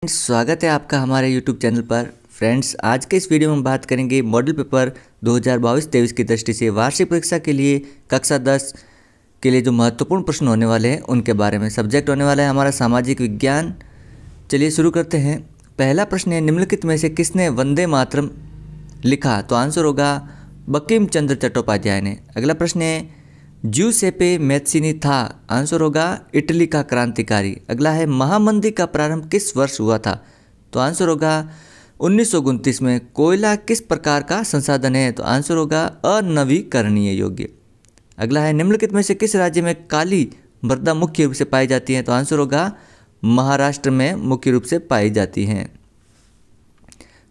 स्वागत है आपका हमारे YouTube चैनल पर। फ्रेंड्स, आज के इस वीडियो में हम बात करेंगे मॉडल पेपर 2022-23 की दृष्टि से वार्षिक परीक्षा के लिए कक्षा 10 के लिए जो महत्वपूर्ण प्रश्न होने वाले हैं उनके बारे में। सब्जेक्ट होने वाला है हमारा सामाजिक विज्ञान। चलिए शुरू करते हैं। पहला प्रश्न है, निम्नलिखित में से किसने वंदे मातरम लिखा? तो आंसर होगा बंकिम चंद्र चट्टोपाध्याय ने। अगला प्रश्न है, ज्यूसेपे मैत्सिनी था? आंसर होगा इटली का क्रांतिकारी। अगला है, महामंदी का प्रारंभ किस वर्ष हुआ था? तो आंसर होगा 1929 में। कोयला किस प्रकार का संसाधन है? तो आंसर होगा अनवीकरणीय योग्य। अगला है, निम्नलिखित में से किस राज्य में काली मृदा मुख्य रूप से पाई जाती है? तो आंसर होगा महाराष्ट्र में मुख्य रूप से पाई जाती हैं।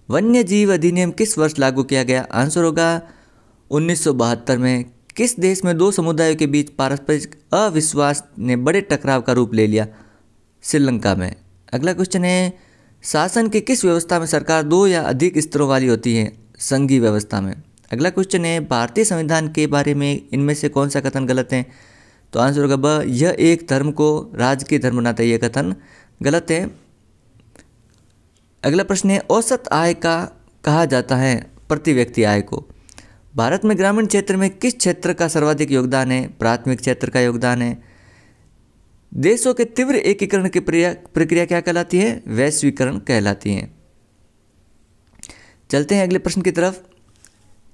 वन्य जीव अधिनियम किस वर्ष लागू किया गया? आंसर होगा 1972 में। किस देश में दो समुदायों के बीच पारस्परिक अविश्वास ने बड़े टकराव का रूप ले लिया? श्रीलंका में। अगला क्वेश्चन है, शासन की किस व्यवस्था में सरकार दो या अधिक स्तरों वाली होती है? संघीय व्यवस्था में। अगला क्वेश्चन है, भारतीय संविधान के बारे में इनमें से कौन सा कथन गलत है? तो आंसर होगा ब, यह एक धर्म को राजकीय धर्म बनाता है। यह कथन गलत है। अगला प्रश्न है, औसत आय का कहा जाता है प्रति व्यक्ति आय को? भारत में ग्रामीण क्षेत्र में किस क्षेत्र का सर्वाधिक योगदान है? प्राथमिक क्षेत्र का योगदान है। देशों के तीव्र एकीकरण की प्रक्रिया क्या कहलाती है? वैश्वीकरण कहलाती है। चलते हैं अगले प्रश्न की तरफ।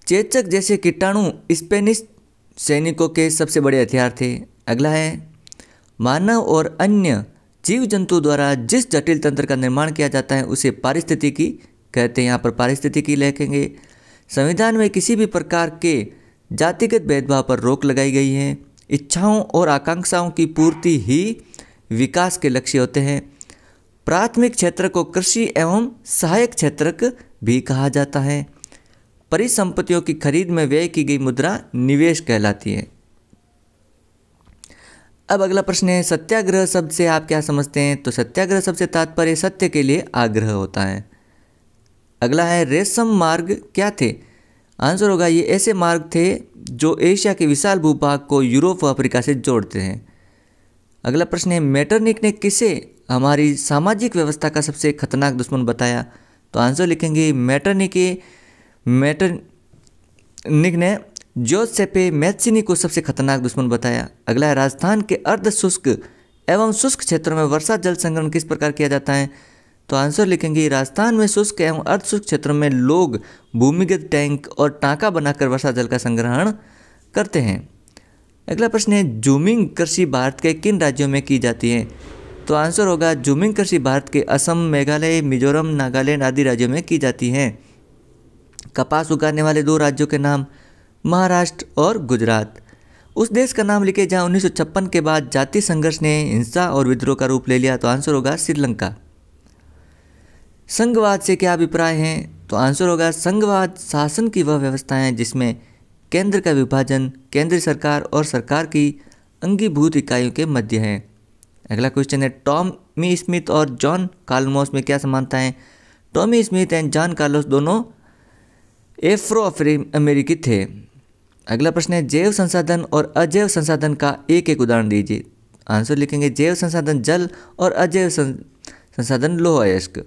चेचक जैसे कीटाणु स्पेनिश सैनिकों के सबसे बड़े हथियार थे। अगला है, मानव और अन्य जीव जंतु द्वारा जिस जटिल तंत्र का निर्माण किया जाता है उसे पारिस्थितिकी कहते हैं। यहाँ पर पारिस्थितिकी लिखेंगे। संविधान में किसी भी प्रकार के जातिगत भेदभाव पर रोक लगाई गई है। इच्छाओं और आकांक्षाओं की पूर्ति ही विकास के लक्ष्य होते हैं। प्राथमिक क्षेत्र को कृषि एवं सहायक क्षेत्र भी कहा जाता है। परिसंपत्तियों की खरीद में व्यय की गई मुद्रा निवेश कहलाती है। अब अगला प्रश्न है, सत्याग्रह शब्द से आप क्या समझते हैं? तो सत्याग्रह शब्द से तात्पर्य सत्य के लिए आग्रह होता है। अगला है, रेशम मार्ग क्या थे? आंसर होगा ये ऐसे मार्ग थे जो एशिया के विशाल भूभाग को यूरोप व अफ्रीका से जोड़ते हैं। अगला प्रश्न है, मेटरनिक ने किसे हमारी सामाजिक व्यवस्था का सबसे खतरनाक दुश्मन बताया? तो आंसर लिखेंगे मेटरनिक ने ज्यूसेप्पे मैत्सिनी को सबसे खतरनाक दुश्मन बताया। अगला है, राजस्थान के अर्ध शुष्क एवं शुष्क क्षेत्रों में वर्षा जल संग्रहण किस प्रकार किया जाता है? तो आंसर लिखेंगे राजस्थान में शुष्क एवं अर्धशुष्क क्षेत्रों में लोग भूमिगत टैंक और टाँका बनाकर वर्षा जल का संग्रहण करते हैं। अगला प्रश्न है, जूमिंग कृषि भारत के किन राज्यों में की जाती है? तो आंसर होगा जूमिंग कृषि भारत के असम, मेघालय, मिजोरम, नागालैंड आदि राज्यों में की जाती है। कपास उगाने वाले दो राज्यों के नाम महाराष्ट्र और गुजरात। उस देश का नाम लिखे जहाँ 1956 के बाद जातीय संघर्ष ने हिंसा और विद्रोह का रूप ले लिया। तो आंसर होगा श्रीलंका। संघवाद से क्या अभिप्राय हैं? तो आंसर होगा संघवाद शासन की वह व्यवस्था है जिसमें केंद्र का विभाजन केंद्रीय सरकार और सरकार की अंगीभूत इकाइयों के मध्य है। अगला क्वेश्चन है, टॉमी स्मिथ और जॉन कार्लोस में क्या समानता है? Tommy Smith and John Carlos दोनों एफ्रो अमेरिकी थे। अगला प्रश्न है, जैव संसाधन और अजैव संसाधन का एक एक उदाहरण दीजिए। आंसर लिखेंगे जैव संसाधन जल और अजैव संसाधन लौह अयस्क।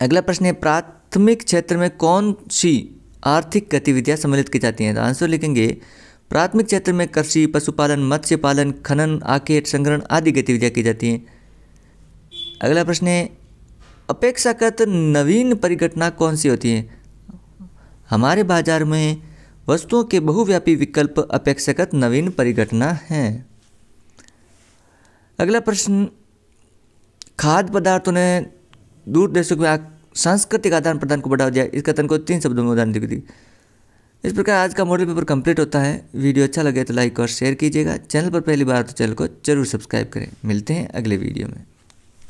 अगला प्रश्न है, प्राथमिक क्षेत्र में कौन सी आर्थिक गतिविधियां सम्मिलित की जाती हैं? तो आंसर लिखेंगे प्राथमिक क्षेत्र में कृषि, पशुपालन, मत्स्य पालन, खनन, आखेट, संग्रहण आदि गतिविधियां की जाती हैं। अगला प्रश्न है, अपेक्षाकृत नवीन परिघटना कौन सी होती है? हमारे बाजार में वस्तुओं के बहुव्यापी विकल्प अपेक्षाकृत नवीन परिघटना है। अगला प्रश्न, खाद्य पदार्थों ने दूर देशों में सांस्कृतिक आदान प्रदान को बढ़ावा दिया। इस कथन को 3 शब्दों में उदाहरण दीजिए। इस प्रकार आज का मॉडल पेपर कंप्लीट होता है। वीडियो अच्छा लगे तो लाइक और शेयर कीजिएगा। चैनल पर पहली बार तो चैनल को जरूर सब्सक्राइब करें। मिलते हैं अगले वीडियो में।